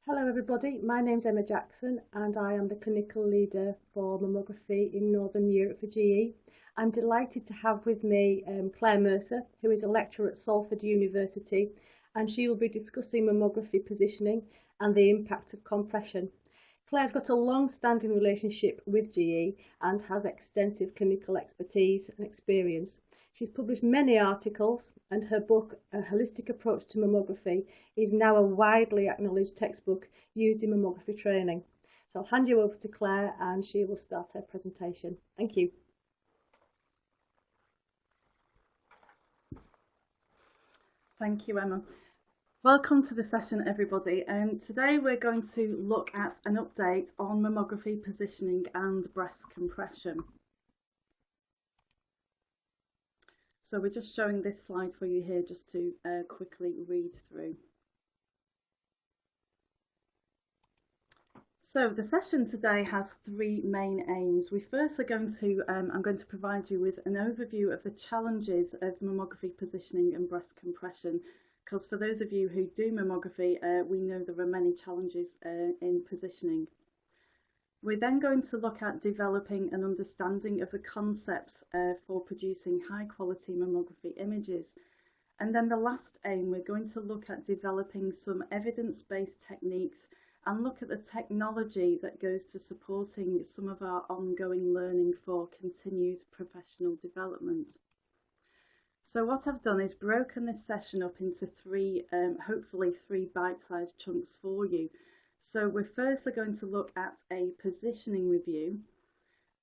Hello everybody, my name's Emma Jackson and I am the clinical leader for mammography in Northern Europe for GE. I'm delighted to have with me Claire Mercer, who is a lecturer at Salford University, and she will be discussing mammography positioning and the impact of compression. Claire's got a long-standing relationship with GE and has extensive clinical expertise and experience. She's published many articles and her book, A Holistic Approach to Mammography, is now a widely acknowledged textbook used in mammography training. So I'll hand you over to Claire and she will start her presentation. Thank you. Thank you, Emma. Welcome to the session, everybody. Today we're going to look at an update on mammography positioning and breast compression. So we're just showing this slide for you here just to quickly read through. So the session today has three main aims. We first are going to, I'm going to provide you with an overview of the challenges of mammography positioning and breast compression, because for those of you who do mammography, we know there are many challenges in positioning. We're then going to look at developing an understanding of the concepts for producing high quality mammography images. And then the last aim, we're going to look at developing some evidence-based techniques and look at the technology that goes to supporting some of our ongoing learning for continued professional development. So what I've done is broken this session up into hopefully three bite-sized chunks for you. So we're firstly going to look at a positioning review,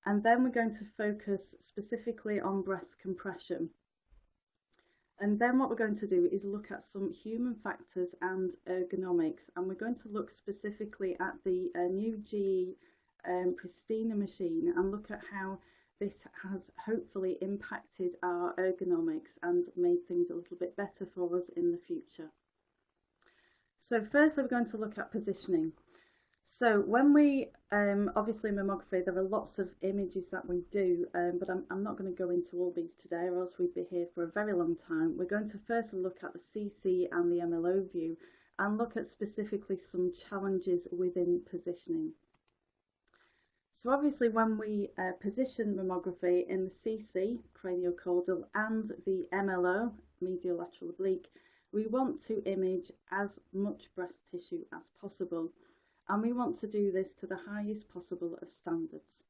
and then we're going to focus specifically on breast compression. And then what we're going to do is look at some human factors and ergonomics, and we're going to look specifically at the new GE Pristina machine and look at how this has hopefully impacted our ergonomics and made things a little bit better for us in the future. So firstly, we're going to look at positioning. So when we, obviously in mammography, there are lots of images that we do, but I'm not going to go into all these today or else we'd be here for a very long time. We're going to firstly look at the CC and the MLO view and look at specifically some challenges within positioning. So obviously when we position mammography in the CC, craniocaudal, and the MLO, medial lateral oblique, we want to image as much breast tissue as possible, and we want to do this to the highest possible of standards.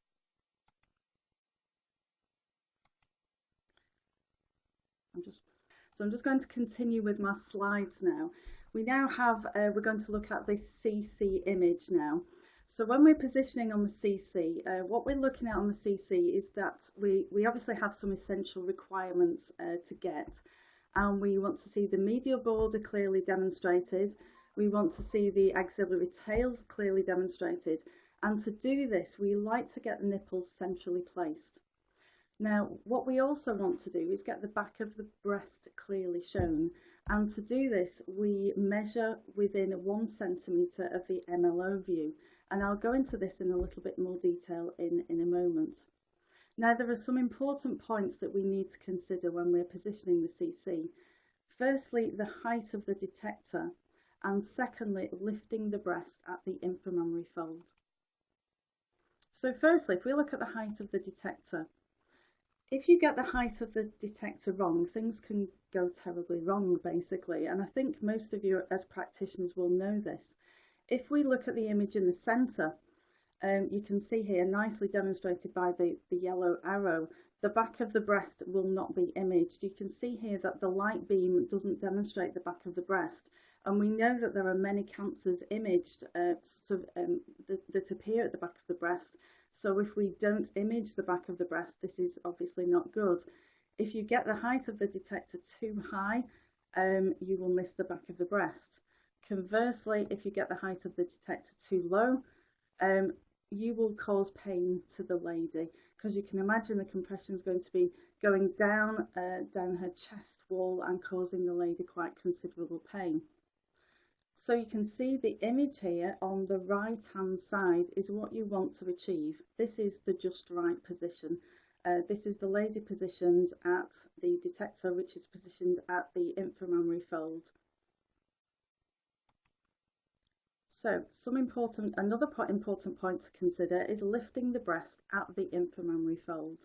I'm just going to continue with my slides now. We now have, we're going to look at this CC image now. So when we're positioning on the CC, what we're looking at on the CC is that we obviously have some essential requirements to get. And we want to see the medial border clearly demonstrated. We want to see the axillary tails clearly demonstrated. And to do this, we like to get the nipples centrally placed. Now, what we also want to do is get the back of the breast clearly shown. And to do this, we measure within 1 centimetre of the MLO view. And I'll go into this in a little bit more detail in a moment. Now, there are some important points that we need to consider when we're positioning the CC. Firstly, the height of the detector, and secondly, lifting the breast at the inframammary fold. So firstly, if we look at the height of the detector, if you get the height of the detector wrong, things can go terribly wrong, basically, and I think most of you as practitioners will know this. If we look at the image in the centre, you can see here, nicely demonstrated by the yellow arrow, the back of the breast will not be imaged. You can see here that the light beam doesn't demonstrate the back of the breast, and we know that there are many cancers imaged that appear at the back of the breast. So if we don't image the back of the breast, this is obviously not good. If you get the height of the detector too high, you will miss the back of the breast. Conversely, if you get the height of the detector too low, you will cause pain to the lady, because you can imagine the compression is going to be going down her chest wall and causing the lady quite considerable pain. So you can see the image here on the right hand side is what you want to achieve. This is the just right position. This is the lady positioned at the detector, which is positioned at the inframammary fold. So another important point to consider is lifting the breast at the inframammary fold.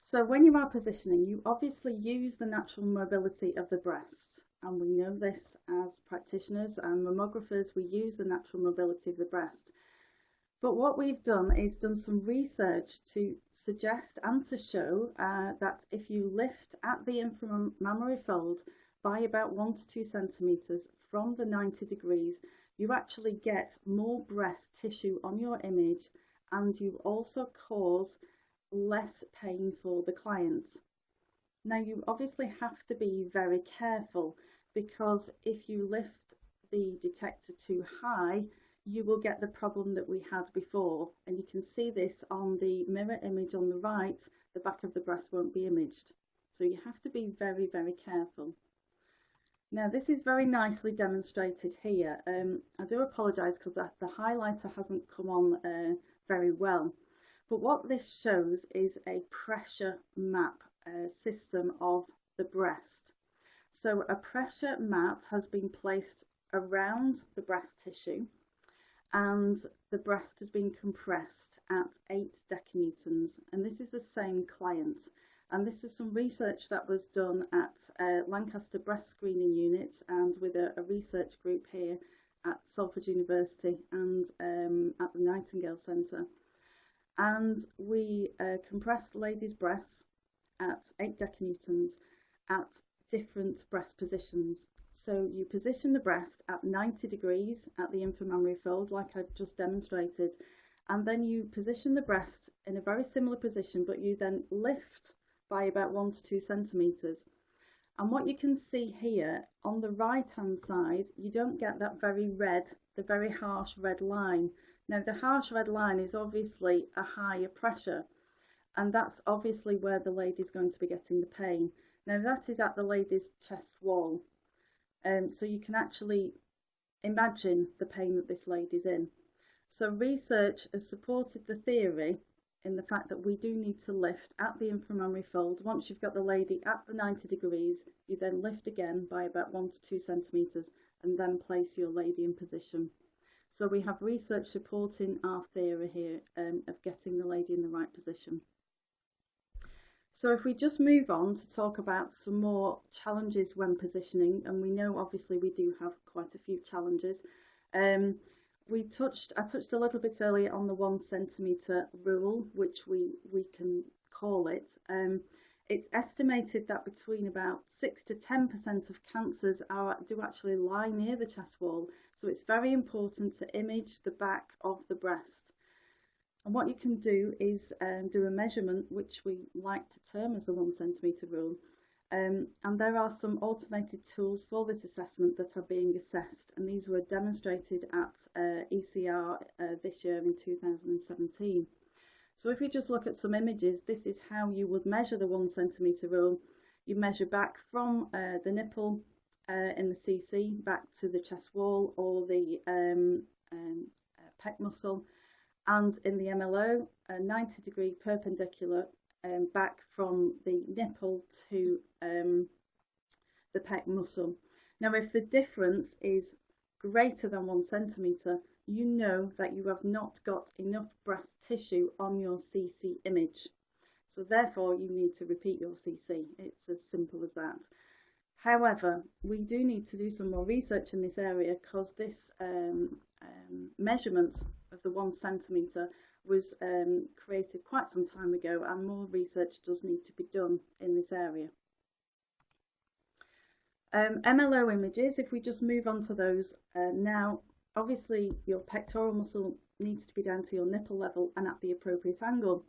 So when you are positioning, you obviously use the natural mobility of the breast, and we know this as practitioners and mammographers, we use the natural mobility of the breast. But what we've done is done some research to suggest and to show that if you lift at the inframammary fold by about 1 to 2 centimetres from the 90 degrees, you actually get more breast tissue on your image, and you also cause less pain for the client. Now you obviously have to be very careful, because if you lift the detector too high, you will get the problem that we had before, and you can see this on the mirror image on the right. The back of the breast won't be imaged, so you have to be very, very careful. Now this is very nicely demonstrated here. I do apologise because the highlighter hasn't come on very well, but what this shows is a pressure map system of the breast. So a pressure mat has been placed around the breast tissue, and the breast has been compressed at 8 decanewtons, and this is the same client. And this is some research that was done at Lancaster Breast Screening Unit and with a research group here at Salford University and at the Nightingale Centre. And we compressed ladies' breasts at 8 decanewtons at different breast positions. So you position the breast at 90 degrees at the inframammary fold, like I've just demonstrated, and then you position the breast in a very similar position, but you then lift by about 1 to 2 centimetres. And what you can see here on the right hand side, you don't get that the very harsh red line. Now the harsh red line is obviously a higher pressure, and that's obviously where the lady's going to be getting the pain. Now that is at the lady's chest wall, so you can actually imagine the pain that this lady's in. So research has supported the theory in the fact that we do need to lift at the inframammary fold. Once you've got the lady at the 90 degrees, you then lift again by about 1 to 2 centimetres and then place your lady in position. So we have research supporting our theory here of getting the lady in the right position. So if we just move on to talk about some more challenges when positioning, and we know obviously we do have quite a few challenges. I touched a little bit earlier on the 1 centimetre rule, which we can call it. It's estimated that between about 6 to 10% of cancers do actually lie near the chest wall, so it's very important to image the back of the breast. And what you can do is do a measurement, which we like to term as the 1 centimetre rule. And there are some automated tools for this assessment that are being assessed, and these were demonstrated at ECR this year in 2017. So if you just look at some images, this is how you would measure the 1 centimetre rule. You measure back from the nipple in the CC back to the chest wall or the pec muscle, and in the MLO, a 90-degree perpendicular back from the nipple to the pec muscle. Now if the difference is greater than 1 centimetre, you know that you have not got enough breast tissue on your CC image. So therefore you need to repeat your CC. It's as simple as that. However, we do need to do some more research in this area, because this measurement of the 1 centimetre was created quite some time ago, and more research does need to be done in this area. MLO images, if we just move on to those now, obviously your pectoral muscle needs to be down to your nipple level and at the appropriate angle,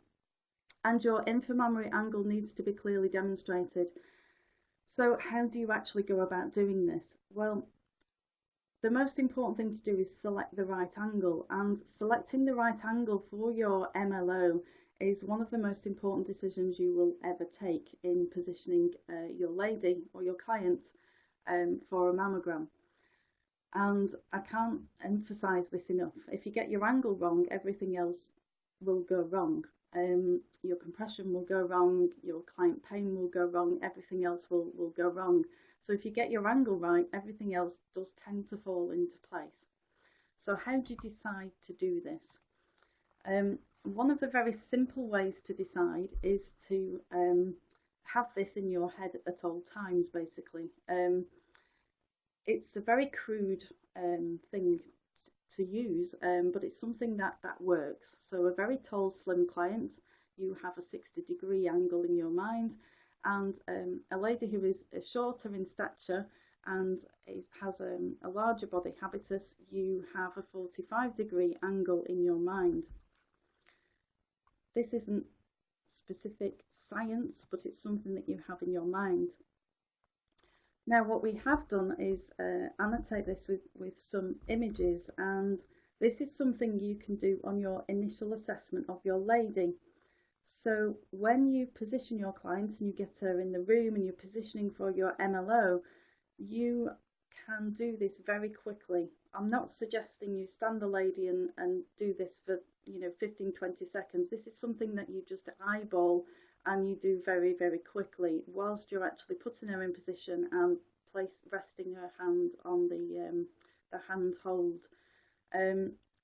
and your inframammary angle needs to be clearly demonstrated. So how do you actually go about doing this? Well, the most important thing to do is select the right angle, and selecting the right angle for your MLO is one of the most important decisions you will ever take in positioning your lady or your client for a mammogram. And I can't emphasize this enough. If you get your angle wrong, everything else will go wrong. your compression will go wrong, your client pain will go wrong, everything else will go wrong. So if you get your angle right, everything else does tend to fall into place. So how do you decide to do this? One of the very simple ways to decide is to have this in your head at all times, basically. It's a very crude thing to use, but it's something that works. So a very tall, slim client, you have a 60-degree angle in your mind, and a lady who is shorter in stature and has a larger body habitus, you have a 45-degree angle in your mind. This isn't specific science, but it's something that you have in your mind. Now what we have done is annotate this with some images, and this is something you can do on your initial assessment of your lady. So when you position your client and you get her in the room and you're positioning for your MLO, you can do this very quickly. I'm not suggesting you stand the lady and do this for 15-20 seconds. This is something that you just eyeball and you do very, very quickly whilst you're actually putting her in position and resting her hand on the hand hold.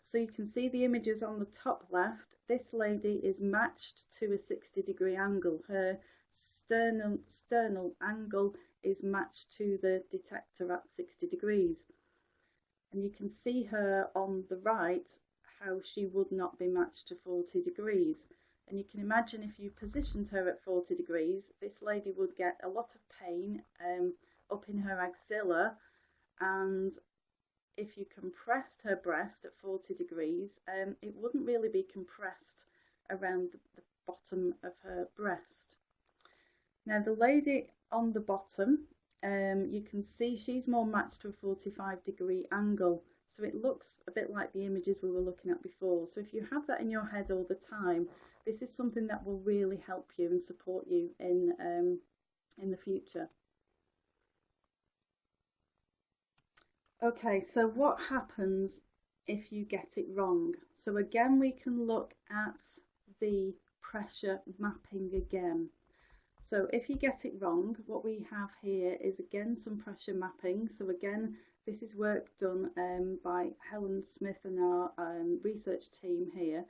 So you can see the images on the top left. This lady is matched to a 60-degree angle. Her sternal angle is matched to the detector at 60 degrees. And you can see her on the right, how she would not be matched to 40 degrees. And you can imagine if you positioned her at 40 degrees, this lady would get a lot of pain up in her axilla, and if you compressed her breast at 40 degrees, it wouldn't really be compressed around the bottom of her breast. Now the lady on the bottom, you can see she's more matched to a 45-degree angle. So it looks a bit like the images we were looking at before. So if you have that in your head all the time, this is something that will really help you and support you in the future. Okay, so what happens if you get it wrong? So again, we can look at the pressure mapping again. So if you get it wrong, what we have here is again some pressure mapping. So again, this is work done by Helen Smith and our research team here.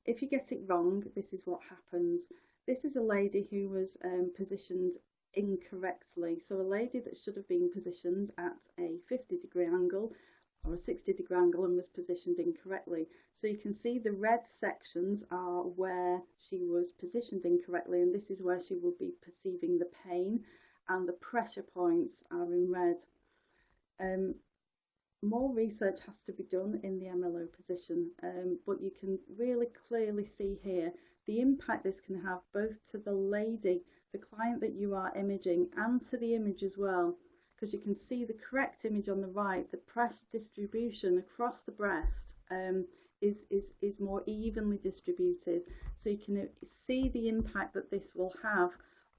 If you get it wrong, this is what happens. This is a lady who was positioned incorrectly. So a lady that should have been positioned at a 50-degree angle or a 60-degree angle and was positioned incorrectly. So you can see the red sections are where she was positioned incorrectly, and this is where she will be perceiving the pain, and the pressure points are in red. More research has to be done in the MLO position, but you can really clearly see here the impact this can have both to the lady, the client that you are imaging, and to the image as well, because you can see the correct image on the right. The pressure distribution across the breast is more evenly distributed, so you can see the impact that this will have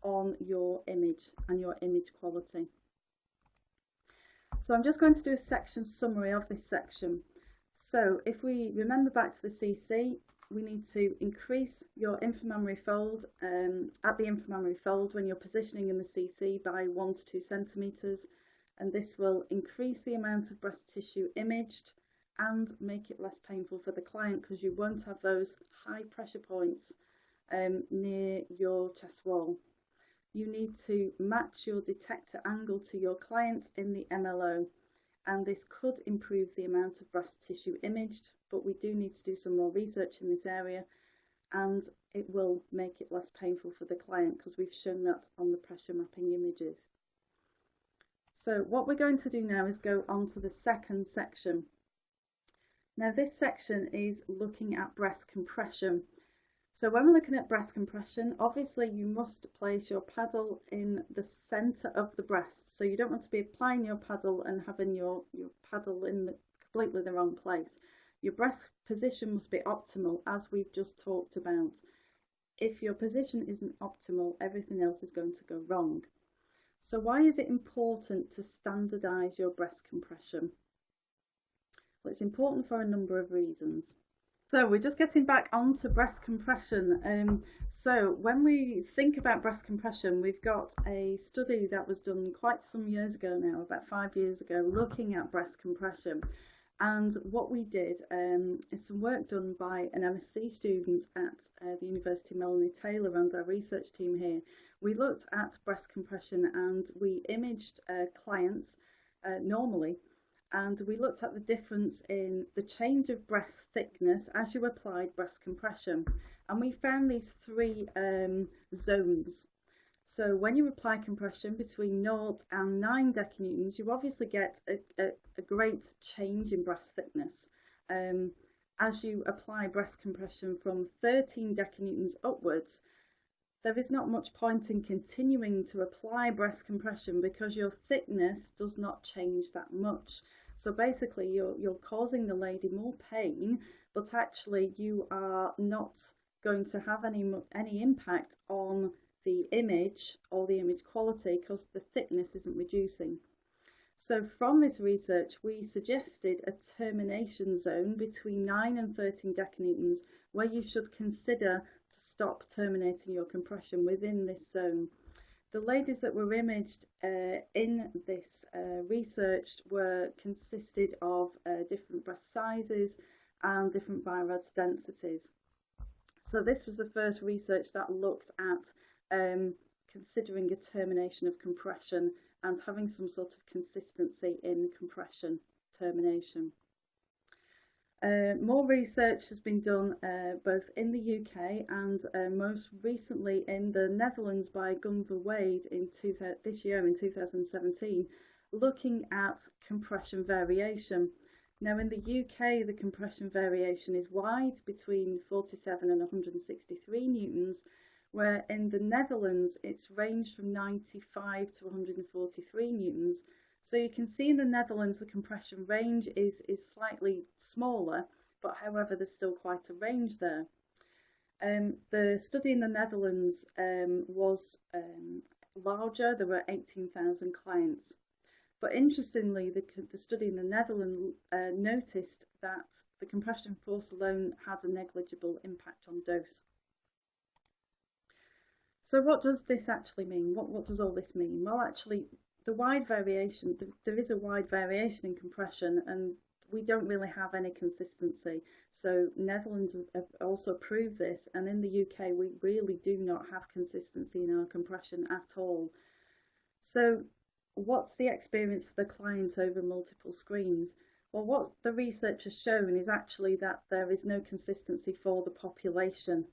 on your image and your image quality. So I'm just going to do a section summary of this section. So if we remember back to the CC, we need to increase your inframammary fold at the inframammary fold when you're positioning in the CC by 1 to 2 centimeters, and this will increase the amount of breast tissue imaged and make it less painful for the client, because you won't have those high pressure points near your chest wall. You need to match your detector angle to your client in the MLO, and this could improve the amount of breast tissue imaged, but we do need to do some more research in this area, and it will make it less painful for the client because we've shown that on the pressure mapping images. So what we're going to do now is go on to the second section. Now this section is looking at breast compression. So when we're looking at breast compression, obviously you must place your paddle in the centre of the breast. So you don't want to be applying your paddle and having your paddle in completely the wrong place. Your breast position must be optimal, as we've just talked about. If your position isn't optimal, everything else is going to go wrong. So why is it important to standardise your breast compression? Well, it's important for a number of reasons. So we're just getting back onto breast compression. So when we think about breast compression, we've got a study that was done quite some years ago now, about 5 years ago, looking at breast compression. And what we did is some work done by an MSc student at the University of Melanie Taylor and our research team here. We looked at breast compression and we imaged clients normally, and we looked at the difference in the change of breast thickness as you applied breast compression, and we found these three zones. So when you apply compression between 0 and 9 decunewtons, you obviously get a great change in breast thickness. As you apply breast compression from 13 decunewtons upwards, there is not much point in continuing to apply breast compression because your thickness does not change that much. So basically you're causing the lady more pain, but actually you are not going to have any impact on the image or the image quality because the thickness isn't reducing. So from this research, we suggested a termination zone between 9 and 13 decunewtons where you should consider to stop terminating your compression within this zone. The ladies that were imaged in this research consisted of different breast sizes and different BIRADS densities. So this was the first research that looked at considering a termination of compression and having some sort of consistency in compression termination. More research has been done both in the UK and most recently in the Netherlands by Gunver Wade this year in 2017, looking at compression variation. Now in the UK, the compression variation is wide between 47 and 163 newtons, where in the Netherlands it's ranged from 95 to 143 newtons. So you can see in the Netherlands the compression range is slightly smaller, but however there's still quite a range there. The study in the Netherlands was larger. There were 18,000 clients. But interestingly, the study in the Netherlands noticed that the compression force alone had a negligible impact on dose. So what does this actually mean? What does all this mean? Well, actually, the wide variation, there is a wide variation in compression, and we don't really have any consistency. So Netherlands have also proved this, and in the UK we really do not have consistency in our compression at all. So what's the experience for the client over multiple screens? Well, what the research has shown is actually that there is no consistency for the population.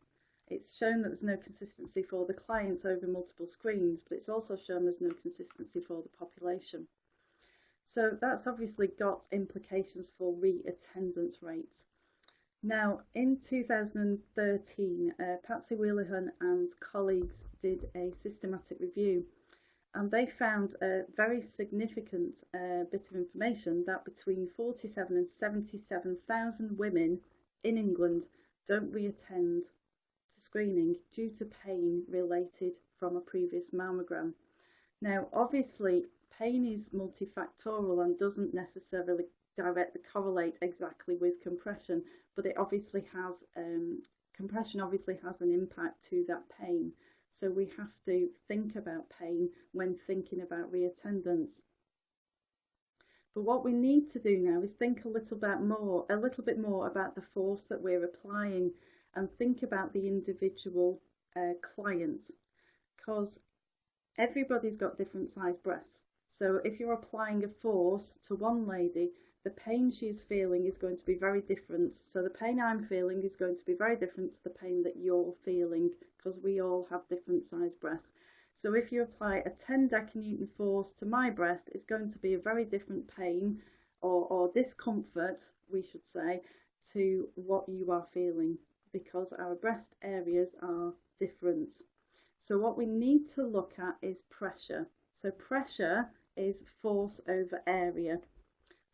It's shown that there's no consistency for the clients over multiple screens, but it's also shown there's no consistency for the population. So that's obviously got implications for re-attendance rates. Now, in 2013, Patsy Wheelahan and colleagues did a systematic review, and they found a very significant bit of information that between 47 and 77,000 women in England don't re-attend to screening due to pain related from a previous mammogram. Now, obviously, pain is multifactorial and doesn't necessarily directly correlate exactly with compression, but it obviously has compression obviously has an impact to that pain. So we have to think about pain when thinking about reattendance. But what we need to do now is think a little bit more about the force that we're applying and think about the individual client, because everybody's got different size breasts. So if you're applying a force to one lady, the pain she's feeling is going to be very different. So the pain I'm feeling is going to be very different to the pain that you're feeling, because we all have different size breasts. So if you apply a 10 decunewton force to my breast, it's going to be a very different pain or discomfort, we should say, to what you are feeling, because our breast areas are different. So what we need to look at is pressure. So pressure is force over area.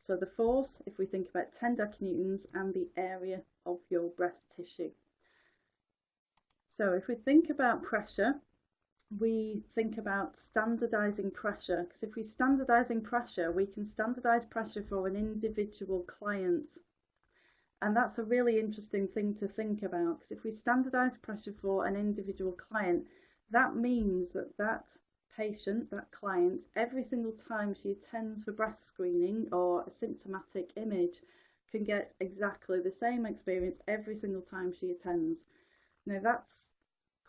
So the force, if we think about 10 decunewtons, and the area of your breast tissue. So if we think about pressure, we think about standardizing pressure, because if we're standardizing pressure, we can standardize pressure for an individual client. And that's a really interesting thing to think about, because if we standardise pressure for an individual client, that means that that patient, that client, every single time she attends for breast screening or a symptomatic image, can get exactly the same experience every single time she attends. Now that's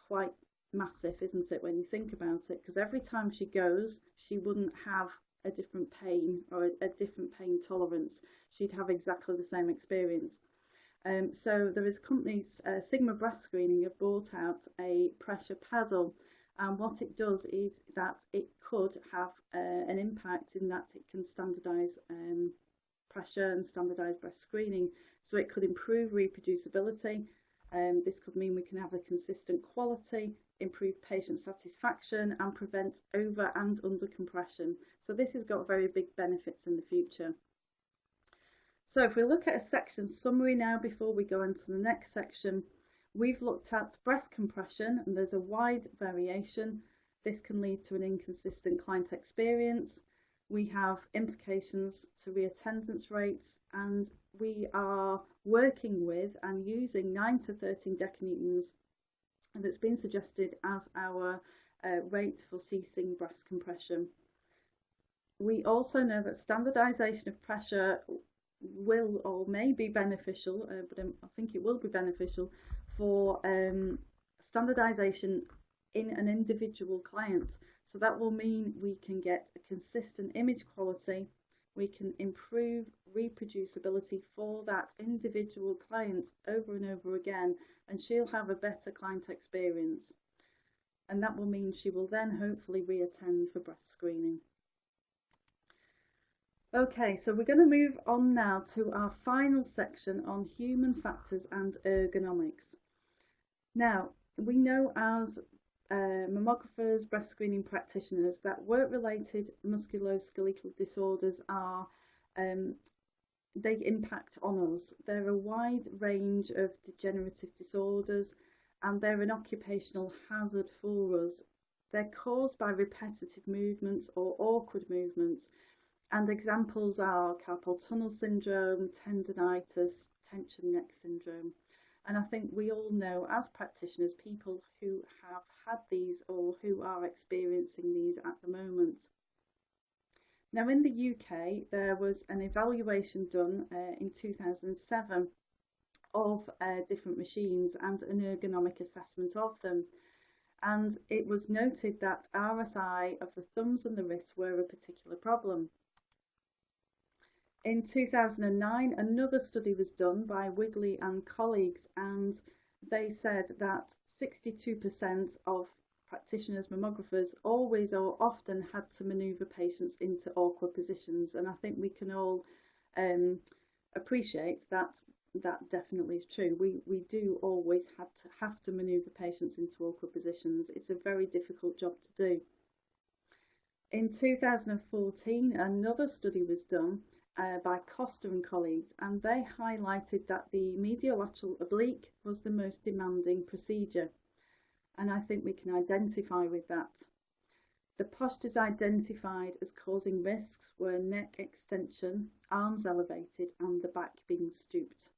quite massive, isn't it, when you think about it? Because every time she goes, she wouldn't have a different pain or a different pain tolerance. She'd have exactly the same experience. So there is companies, Sigma Breast Screening have brought out a pressure paddle, and what it does is that it could have an impact in that it can standardise pressure and standardise breast screening, so it could improve reproducibility. This could mean we can have a consistent quality, improve patient satisfaction, and prevent over and under compression. So this has got very big benefits in the future. So if we look at a section summary now before we go into the next section, we've looked at breast compression, and there's a wide variation. This can lead to an inconsistent client experience. We have implications to reattendance rates, and we are working with and using 9 to 13 decanewtons, and it's been suggested as our rate for ceasing breast compression. We also know that standardisation of pressure will or may be beneficial, but I think it will be beneficial for standardisation in an individual client. So that will mean we can get a consistent image quality, we can improve reproducibility for that individual client over and over again, and she'll have a better client experience. And that will mean she will then hopefully reattend for breast screening. Okay, so we're going to move on now to our final section on human factors and ergonomics. Now, we know as mammographers, breast screening practitioners, that work-related musculoskeletal disorders are, they impact on us. They're a wide range of degenerative disorders, and they're an occupational hazard for us. They're caused by repetitive movements or awkward movements, and examples are carpal tunnel syndrome, tendinitis, tension neck syndrome. And I think we all know as practitioners people who have had these or who are experiencing these at the moment. Now in the UK there was an evaluation done in 2007 of different machines and an ergonomic assessment of them. And it was noted that RSI of the thumbs and the wrists were a particular problem. In 2009, another study was done by Wigley and colleagues, and they said that 62% of practitioners, mammographers, always or often had to manoeuvre patients into awkward positions. And I think we can all appreciate that that definitely is true. We do always have to manoeuvre patients into awkward positions. It's a very difficult job to do. In 2014, another study was done by Costa and colleagues, and they highlighted that the medial lateral oblique was the most demanding procedure, and I think we can identify with that. The postures identified as causing risks were neck extension, arms elevated, and the back being stooped.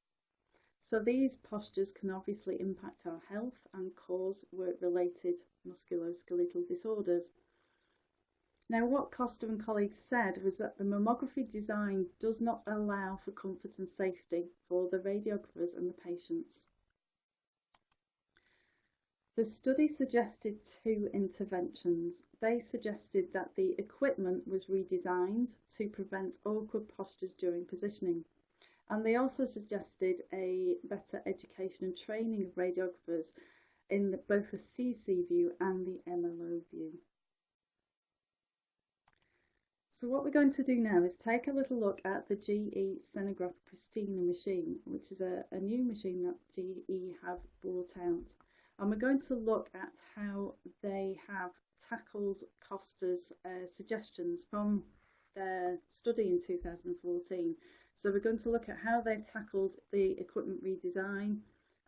So these postures can obviously impact our health and cause work-related musculoskeletal disorders. Now, what Costa and colleagues said was that the mammography design does not allow for comfort and safety for the radiographers and the patients. The study suggested two interventions. They suggested that the equipment was redesigned to prevent awkward postures during positioning. And they also suggested a better education and training of radiographers in both the CC view and the MLO view. So what we're going to do now is take a little look at the GE Senograph Pristina machine, which is a new machine that GE have brought out. And we're going to look at how they have tackled Costa's suggestions from their study in 2014. So we're going to look at how they've tackled the equipment redesign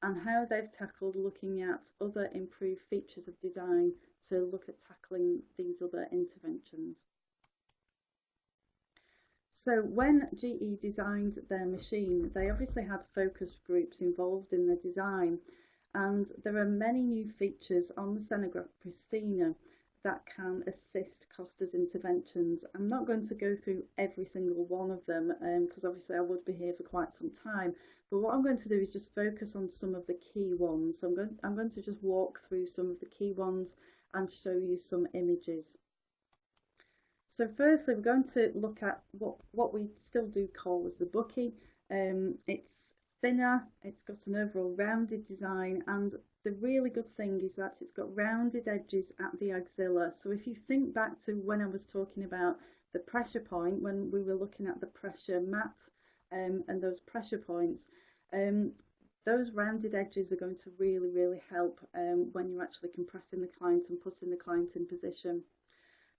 and how they've tackled looking at other improved features of design to look at tackling these other interventions. So when GE designed their machine, they obviously had focus groups involved in the design, and there are many new features on the Sonograph Pristina that can assist Costa's interventions. I'm not going to go through every single one of them because obviously I would be here for quite some time, but what I'm going to do is just focus on some of the key ones. So I'm going to just walk through some of the key ones and show you some images. So firstly, we're going to look at what we still do call as the bucky. It's thinner, it's got an overall rounded design, and the really good thing is that it's got rounded edges at the axilla. So if you think back to when I was talking about the pressure point, when we were looking at the pressure mat and those pressure points, those rounded edges are going to really help when you're actually compressing the client and putting the client in position.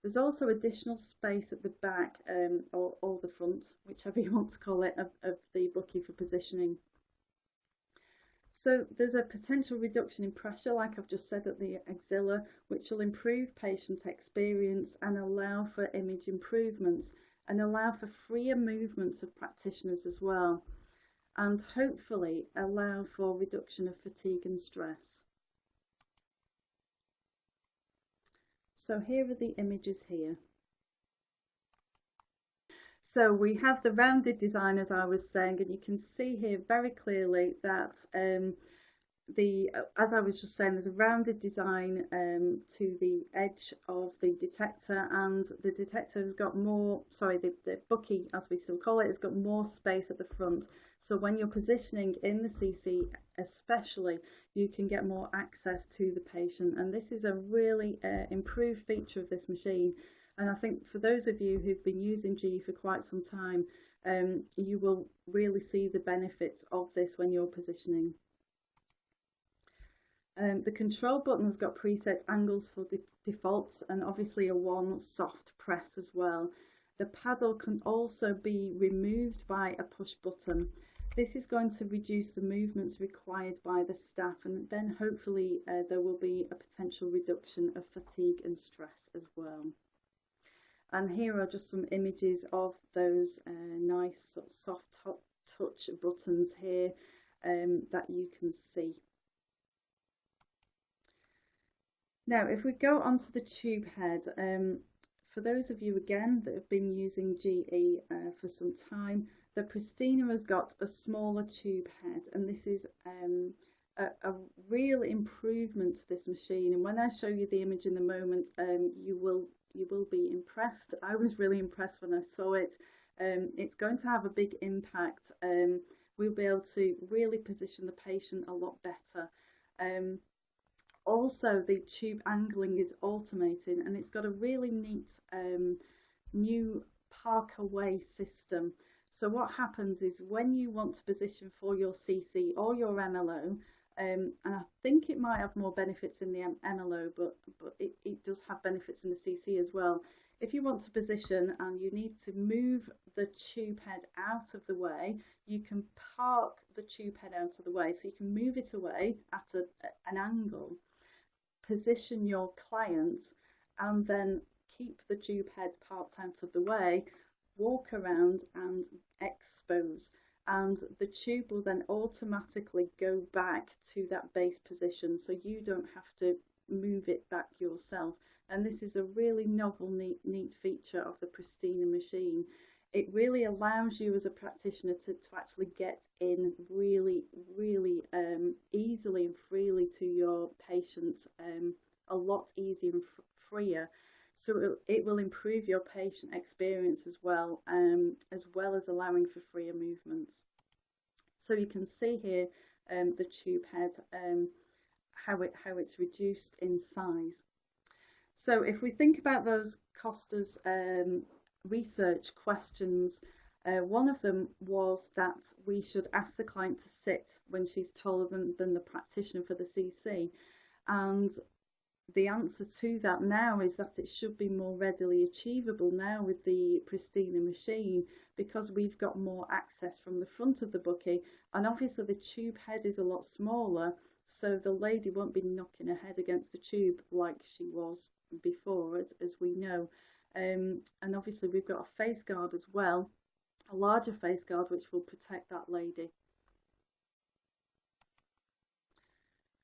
There's also additional space at the back or the front, whichever you want to call it, of the bucky for positioning. So there's a potential reduction in pressure, like I've just said, at the axilla, which will improve patient experience and allow for image improvements and allow for freer movements of practitioners as well, and hopefully allow for reduction of fatigue and stress. So here are the images here. So we have the rounded design, as I was saying, and you can see here very clearly that as I was just saying, there's a rounded design to the edge of the detector, and the detector has got more, the bucky, as we still call it, has got more space at the front. So when you're positioning in the CC especially, you can get more access to the patient, and this is a really improved feature of this machine. And I think for those of you who've been using GE for quite some time, you will really see the benefits of this when you're positioning. The control button has got preset angles for defaults and obviously a one soft press as well. The paddle can also be removed by a push button. This is going to reduce the movements required by the staff, and then hopefully there will be a potential reduction of fatigue and stress as well. And here are just some images of those nice sort of soft touch buttons here that you can see. Now, if we go onto the tube head, for those of you again that have been using GE for some time, the Pristina has got a smaller tube head, and this is a real improvement to this machine. And when I show you the image in a moment, you will be impressed. I was really impressed when I saw it. It's going to have a big impact. We'll be able to really position the patient a lot better. Also, the tube angling is automated, and it's got a really neat new park away system. So what happens is when you want to position for your CC or your MLO, and I think it might have more benefits in the MLO, but it does have benefits in the CC as well. If you want to position and you need to move the tube head out of the way, you can park the tube head out of the way. So you can move it away at an angle, position your client, and then keep the tube head parked out of the way, walk around and expose. And the tube will then automatically go back to that base position, so you don't have to move it back yourself. And this is a really novel, neat feature of the Pristina machine. It really allows you as a practitioner to actually get in really easily and freely to your patients, a lot easier and freer. So it will improve your patient experience as well as allowing for freer movements. So you can see here the tube head, how it's reduced in size. So if we think about those Costa's research questions, one of them was that we should ask the client to sit when she's taller than the practitioner for the CC, and the answer to that now is that it should be more readily achievable now with the Pristina machine, because we've got more access from the front of the bucky, and obviously the tube head is a lot smaller, so the lady won't be knocking her head against the tube like she was before, as we know. And obviously we've got a face guard as well, a larger face guard which will protect that lady.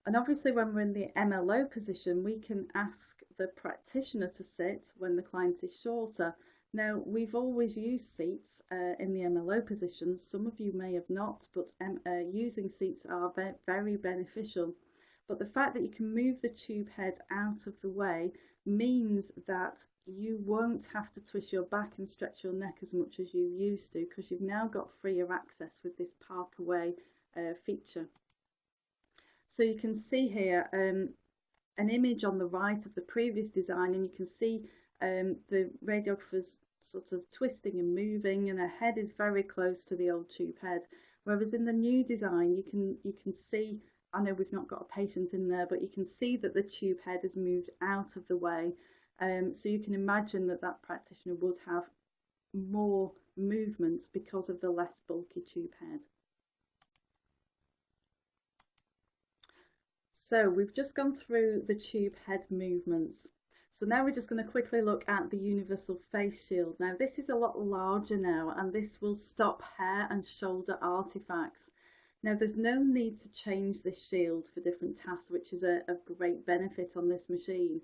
And obviously when we're in the MLO position, we can ask the practitioner to sit when the client is shorter. Now, we've always used seats in the MLO position. Some of you may have not, but using seats are very beneficial. But the fact that you can move the tube head out of the way means that you won't have to twist your back and stretch your neck as much as you used to, because you've now got freer access with this park away feature. So you can see here an image on the right of the previous design, and you can see the radiographer's sort of twisting and moving, and her head is very close to the old tube head. Whereas in the new design, you can see, I know we've not got a patient in there, but you can see that the tube head has moved out of the way. So you can imagine that that practitioner would have more movements because of the less bulky tube head. So we've just gone through the tube head movements. So now we're just going to quickly look at the universal face shield. Now this is a lot larger now, and this will stop hair and shoulder artifacts. Now there's no need to change this shield for different tasks, which is a great benefit on this machine.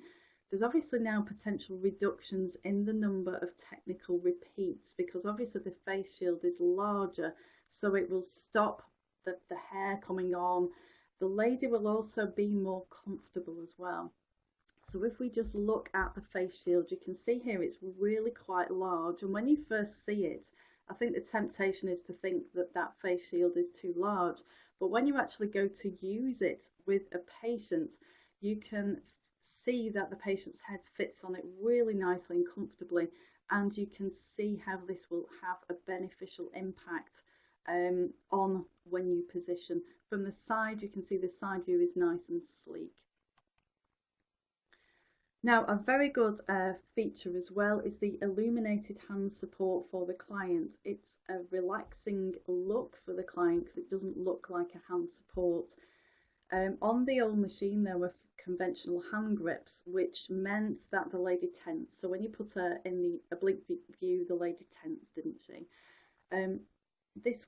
There's obviously now potential reductions in the number of technical repeats, because obviously the face shield is larger, so it will stop the hair coming on. The lady will also be more comfortable as well. So if we just look at the face shield, you can see here it's really quite large, and when you first see it, I think the temptation is to think that that face shield is too large, but when you actually go to use it with a patient, you can see that the patient's head fits on it really nicely and comfortably, and you can see how this will have a beneficial impact on when you position. From the side, you can see the side view is nice and sleek. Now, a very good feature as well is the illuminated hand support for the client. It's a relaxing look for the client because it doesn't look like a hand support. On the old machine, there were conventional hand grips, which meant that the lady tensed. So when you put her in the oblique view, the lady tensed, didn't she? This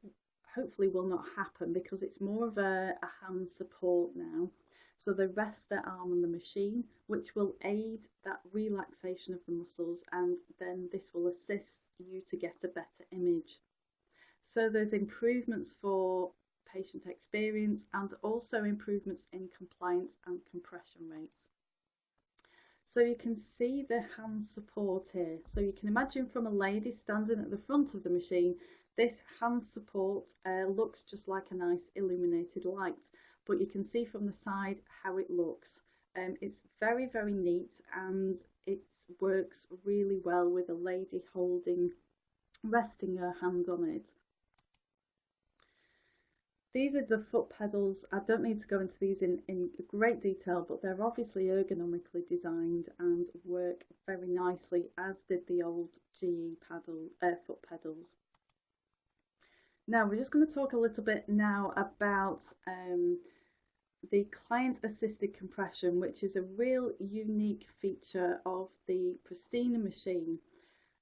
hopefully will not happen because it's more of a hand support now. So they rest their arm on the machine, which will aid that relaxation of the muscles, and then this will assist you to get a better image. So there's improvements for patient experience and also improvements in compliance and compression rates. So you can see the hand support here. So you can imagine from a lady standing at the front of the machine, this hand support looks just like a nice illuminated light, but you can see from the side how it looks. It's very, very neat, and it works really well with a lady resting her hand on it. These are the foot pedals. I don't need to go into these in great detail, but they're obviously ergonomically designed and work very nicely, as did the old GE foot pedals. Now we're just going to talk a little bit now about the client assisted compression, which is a real unique feature of the Pristina machine.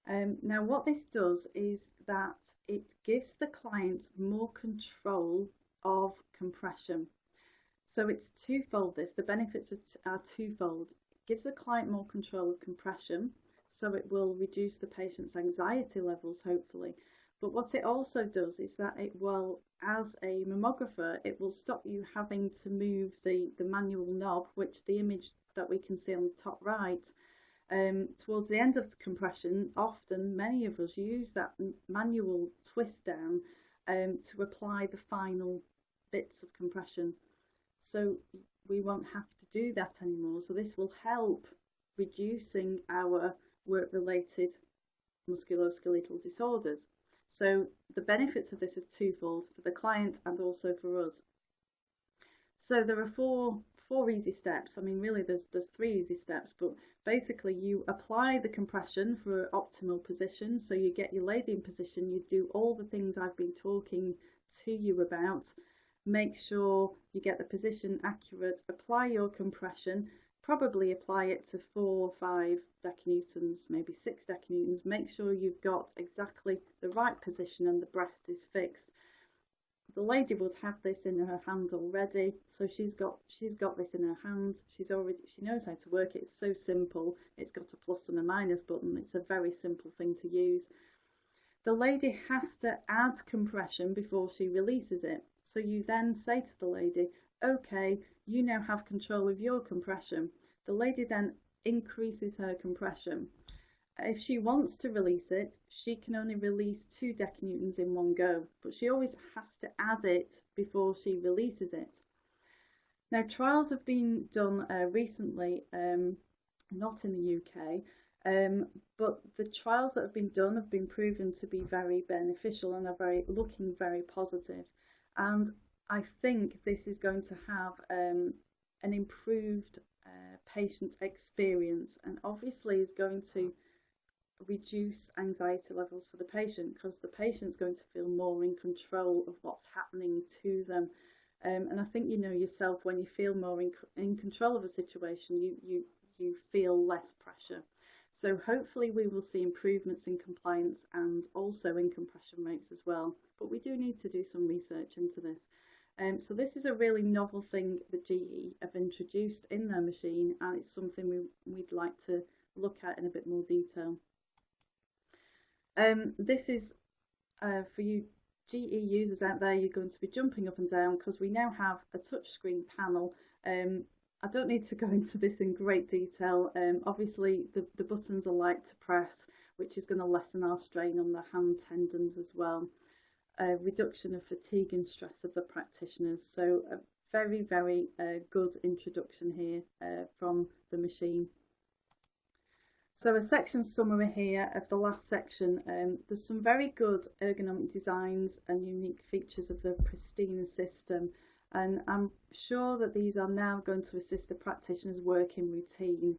Now what this does is that it gives the client more control of compression. So it's twofold this, the benefits are twofold. It gives the client more control of compression, so it will reduce the patient's anxiety levels hopefully. But what it also does is that it will, as a mammographer, it will stop you having to move the manual knob, which the image that we can see on the top right, towards the end of the compression. Often many of us use that manual twist down to apply the final bits of compression. So we won't have to do that anymore. So this will help reducing our work-related musculoskeletal disorders. So the benefits of this are twofold, for the client and also for us. So there are four easy steps. I mean, really there's 3 easy steps, but basically you apply the compression for optimal position. So you get your lady in position, you do all the things I've been talking to you about. Make sure you get the position accurate, apply your compression, probably apply it to 4 or 5 decunewtons, maybe 6 decunewtons. Make sure you've got exactly the right position and the breast is fixed. The lady would have this in her hand already, so she's got this in her hand. She knows how to work it. It's so simple. It's got a plus and a minus button. It's a very simple thing to use. The lady has to add compression before she releases it. So you then say to the lady, okay, you now have control of your compression. The lady then increases her compression. If she wants to release it, she can only release 2 decunewtons in one go, but she always has to add it before she releases it. Now, trials have been done recently, not in the UK, but the trials that have been done have been proven to be very beneficial and are looking very positive. And I think this is going to have an improved patient experience, and obviously is going to reduce anxiety levels for the patient, because the patient's going to feel more in control of what's happening to them. And I think you know yourself, when you feel more in control of a situation, you feel less pressure. So hopefully we will see improvements in compliance and also in compression rates as well. But we do need to do some research into this. So this is a really novel thing that GE have introduced in their machine, and it's something we'd like to look at in a bit more detail. This is for you GE users out there, you're going to be jumping up and down because we now have a touchscreen panel. I don't need to go into this in great detail. Obviously the buttons are light to press, which is going to lessen our strain on the hand tendons as well. Reduction of fatigue and stress of the practitioners. So a very, very good introduction here from the machine. So a section summary here of the last section. There's some very good ergonomic designs and unique features of the Pristina system, and I'm sure that these are now going to assist the practitioner's working routine.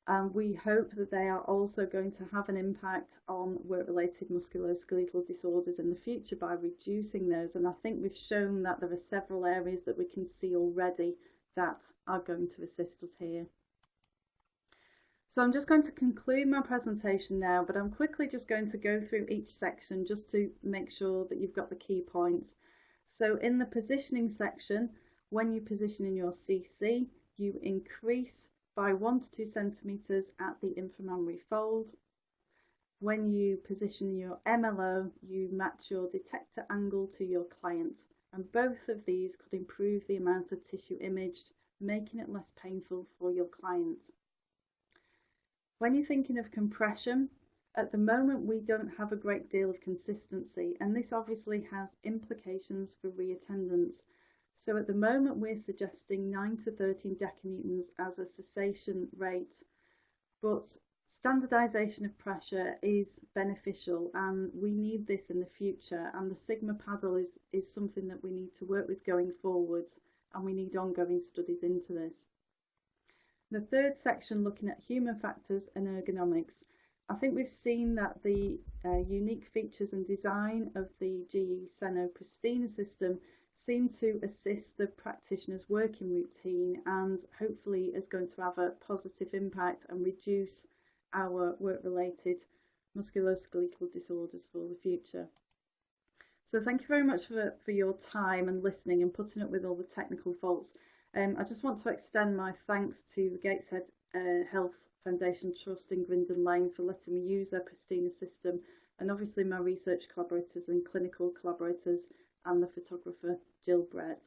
And we hope that they are also going to have an impact on work-related musculoskeletal disorders in the future by reducing those. And I think we've shown that there are several areas that we can see already that are going to assist us here. So I'm just going to conclude my presentation now, but I'm quickly just going to go through each section just to make sure that you've got the key points. So in the positioning section, when you position in your CC, you increase by 1 to 2 centimeters at the inframammary fold. When you position your MLO, you match your detector angle to your client, and both of these could improve the amount of tissue imaged, making it less painful for your clients. When you're thinking of compression, at the moment we don't have a great deal of consistency, and this obviously has implications for reattendance. So at the moment we're suggesting 9 to 13 decunewtons as a cessation rate, but standardisation of pressure is beneficial and we need this in the future, and the Sigma paddle is something that we need to work with going forwards, and we need ongoing studies into this. The third section, looking at human factors and ergonomics. I think we've seen that the unique features and design of the GE Seno Pristina system seem to assist the practitioner's working routine, and hopefully is going to have a positive impact and reduce our work-related musculoskeletal disorders for the future. So thank you very much for your time and listening and putting up with all the technical faults. I just want to extend my thanks to the Gateshead Health Foundation Trust in Grindon Lane for letting me use their Pristina system, and obviously my research collaborators and clinical collaborators and the photographer Jill Brett.